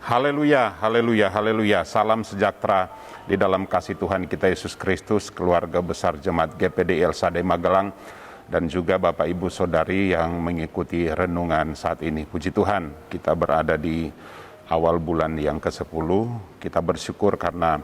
Haleluya, haleluya, haleluya. Salam sejahtera di dalam kasih Tuhan kita Yesus Kristus, keluarga besar Jemaat GPD El Shaddai Magelang, dan juga Bapak Ibu Saudari yang mengikuti renungan saat ini. Puji Tuhan, kita berada di awal bulan yang ke-10. Kita bersyukur karena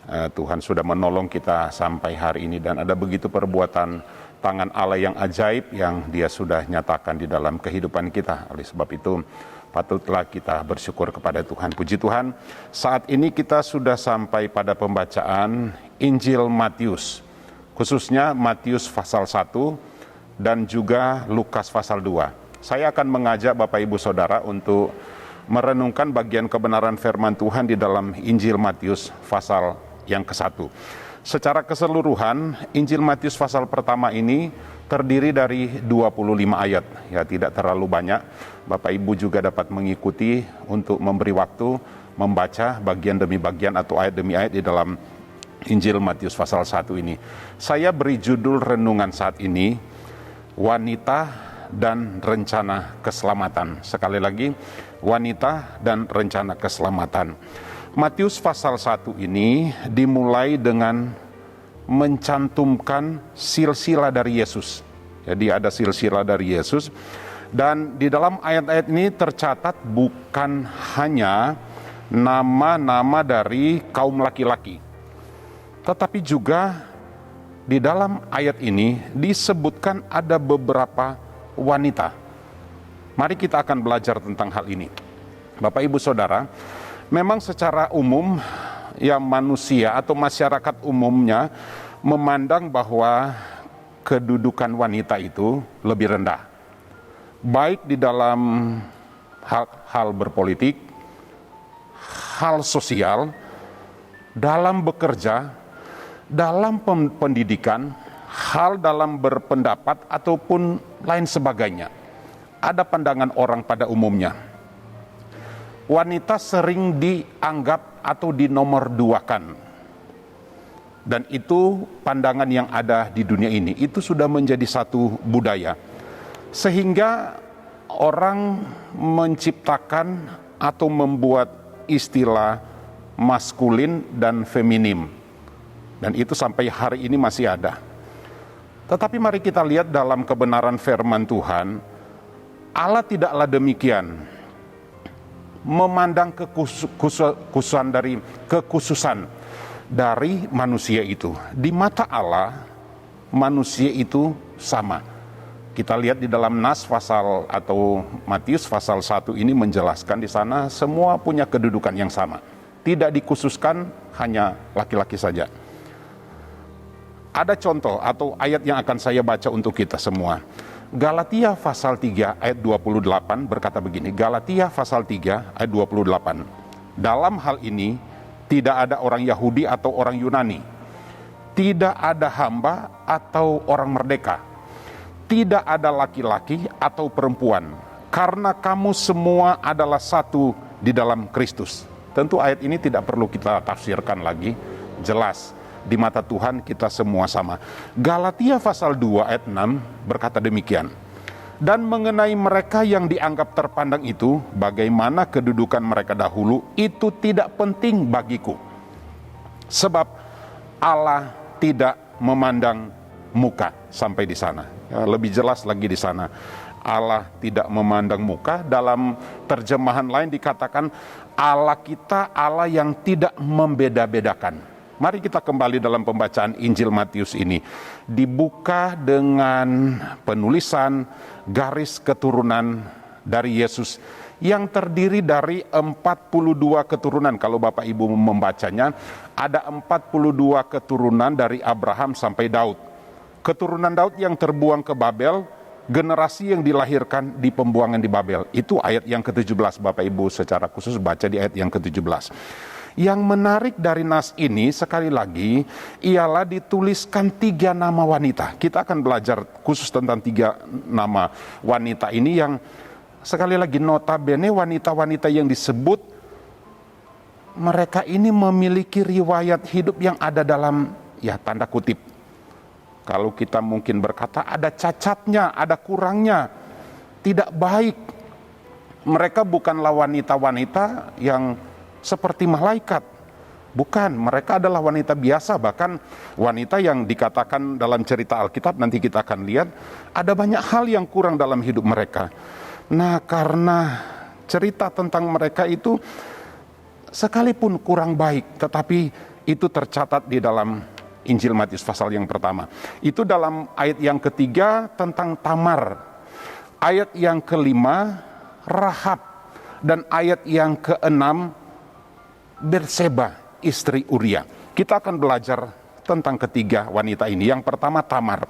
Tuhan sudah menolong kita sampai hari ini, dan ada begitu perbuatan tangan Allah yang ajaib yang Dia sudah nyatakan di dalam kehidupan kita. Oleh sebab itu, patutlah kita bersyukur kepada Tuhan. Puji Tuhan, saat ini kita sudah sampai pada pembacaan Injil Matius, khususnya Matius pasal 1 dan juga Lukas pasal 2. Saya akan mengajak Bapak Ibu Saudara untuk merenungkan bagian kebenaran firman Tuhan di dalam Injil Matius pasal yang ke-1. Secara keseluruhan, Injil Matius pasal pertama ini terdiri dari 25 ayat. Ya, tidak terlalu banyak. Bapak Ibu juga dapat mengikuti untuk memberi waktu membaca bagian demi bagian atau ayat demi ayat di dalam Injil Matius pasal 1 ini. Saya beri judul renungan saat ini, Wanita dan Rencana Keselamatan. Sekali lagi, wanita dan rencana keselamatan. Matius pasal 1 ini dimulai dengan mencantumkan silsilah dari Yesus. Jadi ada silsilah dari Yesus, dan di dalam ayat-ayat ini tercatat bukan hanya nama-nama dari kaum laki-laki, tetapi juga di dalam ayat ini disebutkan ada beberapa wanita. Mari kita akan belajar tentang hal ini. Bapak Ibu Saudara, memang secara umum ya manusia atau masyarakat umumnya memandang bahwa kedudukan wanita itu lebih rendah, baik di dalam hal berpolitik, hal sosial, dalam bekerja, dalam pendidikan, hal dalam berpendapat ataupun lain sebagainya. Ada pandangan orang pada umumnya, wanita sering dianggap atau dinomorduakan, dan itu pandangan yang ada di dunia ini. Itu sudah menjadi satu budaya, sehingga orang menciptakan atau membuat istilah maskulin dan feminim, dan itu sampai hari ini masih ada. Tetapi mari kita lihat dalam kebenaran firman Tuhan, Allah tidaklah demikian memandang kekhususan dari manusia itu. Di mata Allah, manusia itu sama. Kita lihat di dalam Nas pasal atau Matius pasal 1 ini menjelaskan di sana semua punya kedudukan yang sama. Tidak dikhususkan hanya laki-laki saja. Ada contoh atau ayat yang akan saya baca untuk kita semua. Galatia pasal 3 ayat 28 berkata begini, Galatia pasal 3 ayat 28. Dalam hal ini tidak ada orang Yahudi atau orang Yunani, tidak ada hamba atau orang merdeka, tidak ada laki-laki atau perempuan, karena kamu semua adalah satu di dalam Kristus. Tentu ayat ini tidak perlu kita tafsirkan lagi, jelas. Di mata Tuhan kita semua sama. Galatia pasal 2 ayat 6 berkata demikian. Dan mengenai mereka yang dianggap terpandang itu, bagaimana kedudukan mereka dahulu, itu tidak penting bagiku. Sebab Allah tidak memandang muka. Sampai di sana. Ya, lebih jelas lagi di sana. Allah tidak memandang muka. Dalam terjemahan lain dikatakan Allah kita Allah yang tidak membeda-bedakan. Mari kita kembali dalam pembacaan Injil Matius ini. Dibuka dengan penulisan garis keturunan dari Yesus yang terdiri dari 42 keturunan. Kalau Bapak Ibu membacanya, ada 42 keturunan dari Abraham sampai Daud. Keturunan Daud yang terbuang ke Babel, generasi yang dilahirkan di pembuangan di Babel. Itu ayat yang ke-17, Bapak Ibu secara khusus baca di ayat yang ke-17. Yang menarik dari nas ini sekali lagi ialah dituliskan 3 nama wanita. Kita akan belajar khusus tentang 3 nama wanita ini yang sekali lagi notabene wanita-wanita yang disebut mereka ini memiliki riwayat hidup yang ada dalam ya tanda kutip Kalau kita mungkin berkata ada cacatnya, ada kurangnya, tidak baik. Mereka bukanlah wanita-wanita yang seperti malaikat. Bukan, mereka adalah wanita biasa. Bahkan wanita yang dikatakan dalam cerita Alkitab, nanti kita akan lihat, ada banyak hal yang kurang dalam hidup mereka. Nah, karena cerita tentang mereka itu sekalipun kurang baik, tetapi itu tercatat di dalam Injil Matius pasal yang pertama. Itu dalam ayat yang ketiga tentang Tamar. Ayat yang kelima Rahab. Dan ayat yang keenam Berseba, istri Uria. Kita akan belajar tentang ketiga wanita ini. Yang pertama Tamar.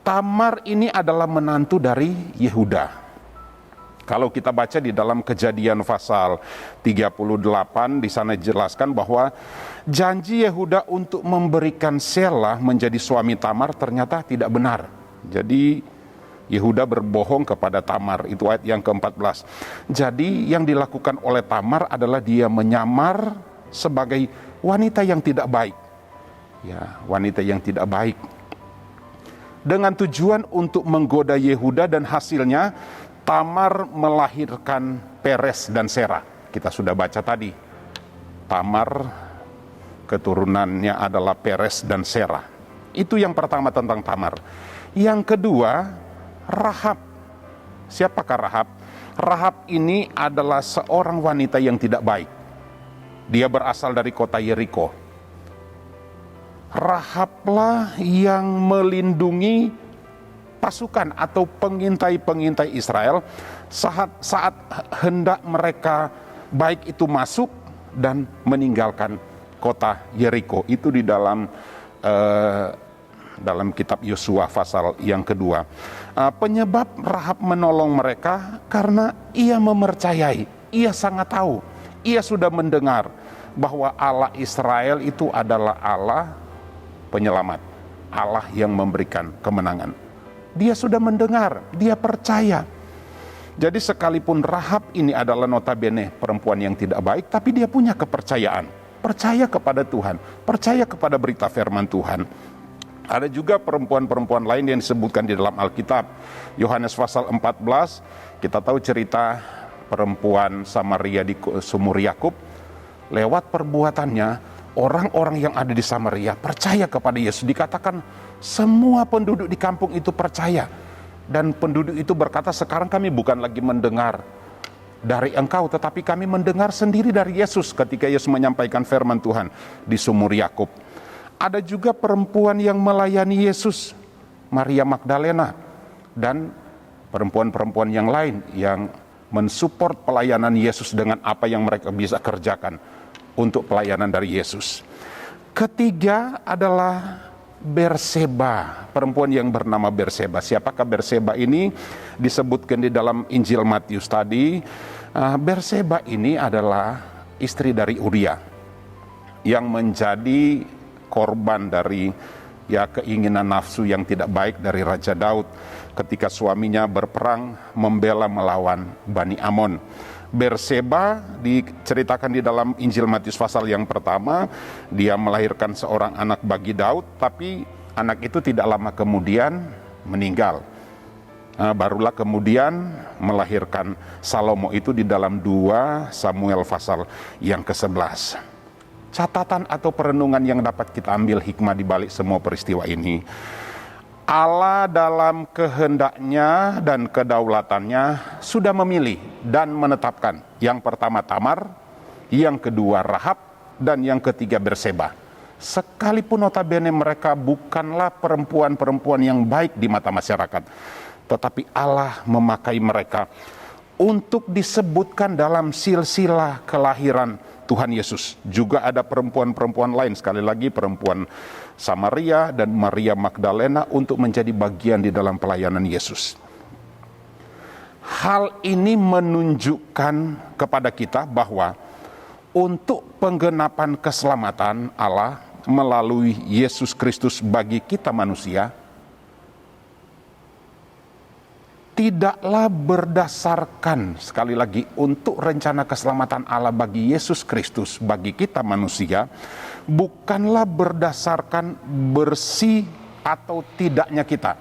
Tamar ini adalah menantu dari Yehuda. Kalau kita baca di dalam Kejadian pasal 38, di sana dijelaskan bahwa janji Yehuda untuk memberikan Sela menjadi suami Tamar ternyata tidak benar. Jadi Yehuda berbohong kepada Tamar, itu ayat yang ke-14. Jadi yang dilakukan oleh Tamar adalah dia menyamar sebagai wanita yang tidak baik. Ya, wanita yang tidak baik. Dengan tujuan untuk menggoda Yehuda, dan hasilnya Tamar melahirkan Peres dan Serah. Kita sudah baca tadi. Tamar keturunannya adalah Peres dan Serah. Itu yang pertama tentang Tamar. Yang kedua, Rahab. Siapakah Rahab? Rahab ini adalah seorang wanita yang tidak baik. Dia berasal dari kota Yeriko. Rahablah yang melindungi pasukan atau pengintai-pengintai Israel saat hendak mereka baik itu masuk dan meninggalkan kota Yeriko. Itu di dalam kitab Yosua pasal yang kedua. Penyebab Rahab menolong mereka karena ia mempercayai, ia sangat tahu, ia sudah mendengar bahwa Allah Israel itu adalah Allah penyelamat, Allah yang memberikan kemenangan. Dia sudah mendengar, dia percaya. Jadi sekalipun Rahab ini adalah notabene perempuan yang tidak baik, tapi dia punya kepercayaan, percaya kepada Tuhan, percaya kepada berita firman Tuhan. Ada juga perempuan-perempuan lain yang disebutkan di dalam Alkitab. Yohanes pasal 14, kita tahu cerita perempuan Samaria di sumur Yakub. Lewat perbuatannya, orang-orang yang ada di Samaria percaya kepada Yesus. Dikatakan semua penduduk di kampung itu percaya. Dan penduduk itu berkata, sekarang kami bukan lagi mendengar dari engkau, tetapi kami mendengar sendiri dari Yesus ketika Yesus menyampaikan firman Tuhan di sumur Yakub. Ada juga perempuan yang melayani Yesus, Maria Magdalena, dan perempuan-perempuan yang lain yang mensupport pelayanan Yesus dengan apa yang mereka bisa kerjakan untuk pelayanan dari Yesus. Ketiga adalah Berseba, perempuan yang bernama Berseba. Siapakah Berseba ini? Disebutkan di dalam Injil Matius tadi. Berseba ini adalah istri dari Uria yang menjadi korban dari keinginan nafsu yang tidak baik dari Raja Daud ketika suaminya berperang membela melawan Bani Amon. Berseba diceritakan di dalam Injil Matius pasal yang pertama, dia melahirkan seorang anak bagi Daud, tapi anak itu tidak lama kemudian meninggal. Barulah kemudian melahirkan Salomo, itu di dalam 2 Samuel pasal yang ke-11. Catatan atau perenungan yang dapat kita ambil hikmah di balik semua peristiwa ini. Allah dalam kehendaknya dan kedaulatannya sudah memilih dan menetapkan. Yang pertama Tamar, yang kedua Rahab, dan yang ketiga Berseba. Sekalipun notabene mereka bukanlah perempuan-perempuan yang baik di mata masyarakat, tetapi Allah memakai mereka untuk disebutkan dalam silsilah kelahiran Tuhan Yesus. Juga ada perempuan-perempuan lain, sekali lagi perempuan Samaria dan Maria Magdalena, untuk menjadi bagian di dalam pelayanan Yesus. Hal ini menunjukkan kepada kita bahwa untuk penggenapan keselamatan Allah melalui Yesus Kristus bagi kita manusia, tidaklah berdasarkan, sekali lagi, untuk rencana keselamatan Allah bagi Yesus Kristus bagi kita manusia, bukanlah berdasarkan bersih atau tidaknya kita,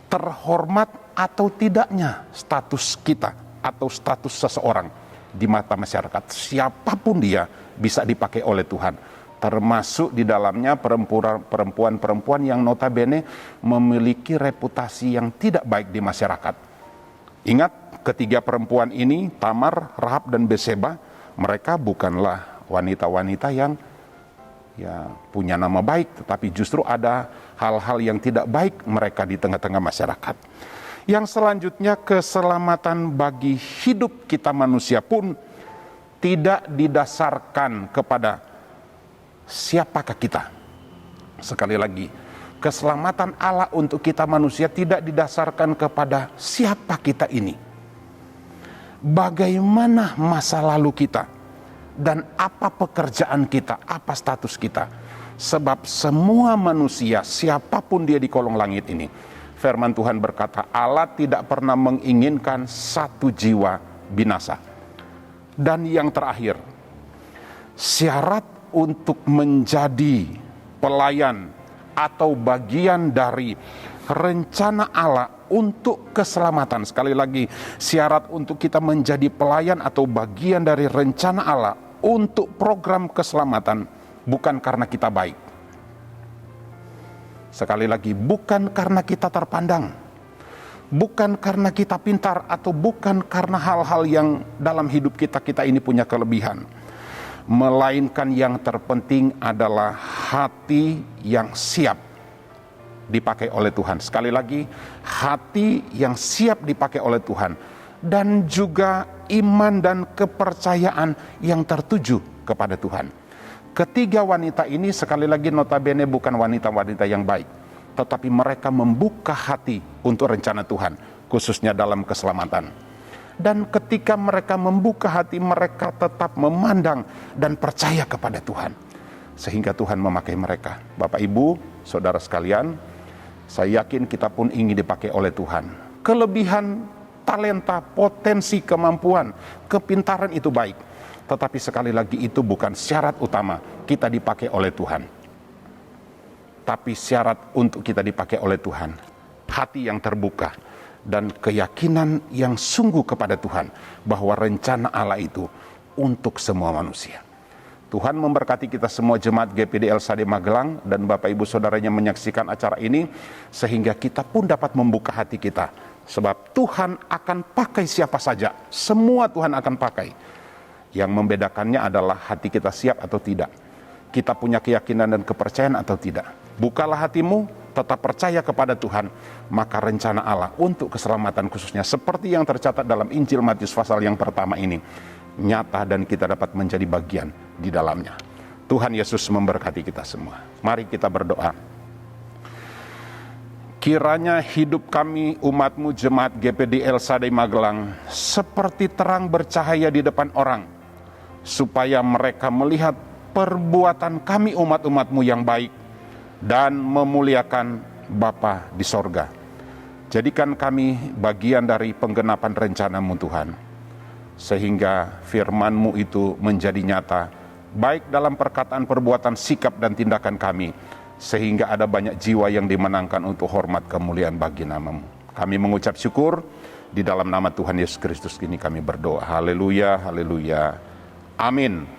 terhormat atau tidaknya status kita atau status seseorang di mata masyarakat, siapapun dia bisa dipakai oleh Tuhan, termasuk di dalamnya perempuan-perempuan yang notabene memiliki reputasi yang tidak baik di masyarakat. Ingat, ketiga perempuan ini, Tamar, Rahab, dan Betseba, mereka bukanlah wanita-wanita yang punya nama baik, tetapi justru ada hal-hal yang tidak baik mereka di tengah-tengah masyarakat. Yang selanjutnya, keselamatan bagi hidup kita manusia pun tidak didasarkan kepada siapakah kita. Sekali lagi, keselamatan Allah untuk kita manusia tidak didasarkan kepada siapa kita ini, bagaimana masa lalu kita, dan apa pekerjaan kita, apa status kita. Sebab semua manusia, siapapun dia di kolong langit ini, firman Tuhan berkata, Allah tidak pernah menginginkan satu jiwa binasa. Dan yang terakhir, syarat untuk menjadi pelayan atau bagian dari rencana Allah untuk keselamatan. Sekali lagi, syarat untuk kita menjadi pelayan atau bagian dari rencana Allah untuk program keselamatan bukan karena kita baik. Sekali lagi, bukan karena kita terpandang, bukan karena kita pintar, atau bukan karena hal-hal yang dalam hidup kita ini punya kelebihan, melainkan yang terpenting adalah hati yang siap dipakai oleh Tuhan. Sekali lagi, hati yang siap dipakai oleh Tuhan, dan juga iman dan kepercayaan yang tertuju kepada Tuhan. Ketiga wanita ini sekali lagi notabene bukan wanita-wanita yang baik, tetapi mereka membuka hati untuk rencana Tuhan, khususnya dalam keselamatan. Dan ketika mereka membuka hati, mereka tetap memandang dan percaya kepada Tuhan, sehingga Tuhan memakai mereka. Bapak, Ibu, saudara sekalian, saya yakin kita pun ingin dipakai oleh Tuhan. Kelebihan, talenta, potensi, kemampuan, kepintaran itu baik, tetapi sekali lagi itu bukan syarat utama kita dipakai oleh Tuhan. Tapi syarat untuk kita dipakai oleh Tuhan, hati yang terbuka dan keyakinan yang sungguh kepada Tuhan bahwa rencana Allah itu untuk semua manusia. Tuhan memberkati kita semua jemaat GPD El Shaddai Magelang dan Bapak Ibu Saudaranya menyaksikan acara ini, sehingga kita pun dapat membuka hati kita. Sebab Tuhan akan pakai siapa saja, semua Tuhan akan pakai. Yang membedakannya adalah hati kita siap atau tidak, kita punya keyakinan dan kepercayaan atau tidak. Bukalah hatimu, tetap percaya kepada Tuhan, maka rencana Allah untuk keselamatan khususnya seperti yang tercatat dalam Injil Matius pasal yang pertama ini nyata, dan kita dapat menjadi bagian di dalamnya. Tuhan Yesus memberkati kita semua. Mari kita berdoa. Kiranya hidup kami umat-Mu jemaat GPD El Shaddai Magelang seperti terang bercahaya di depan orang, supaya mereka melihat perbuatan kami umat-umat-Mu yang baik dan memuliakan Bapa di sorga. Jadikan kami bagian dari penggenapan rencana-Mu Tuhan, sehingga firman-Mu itu menjadi nyata, baik dalam perkataan, perbuatan, sikap, dan tindakan kami, sehingga ada banyak jiwa yang dimenangkan untuk hormat kemuliaan bagi nama-Mu. Kami mengucap syukur, di dalam nama Tuhan Yesus Kristus ini kami berdoa. Haleluya, haleluya. Amin.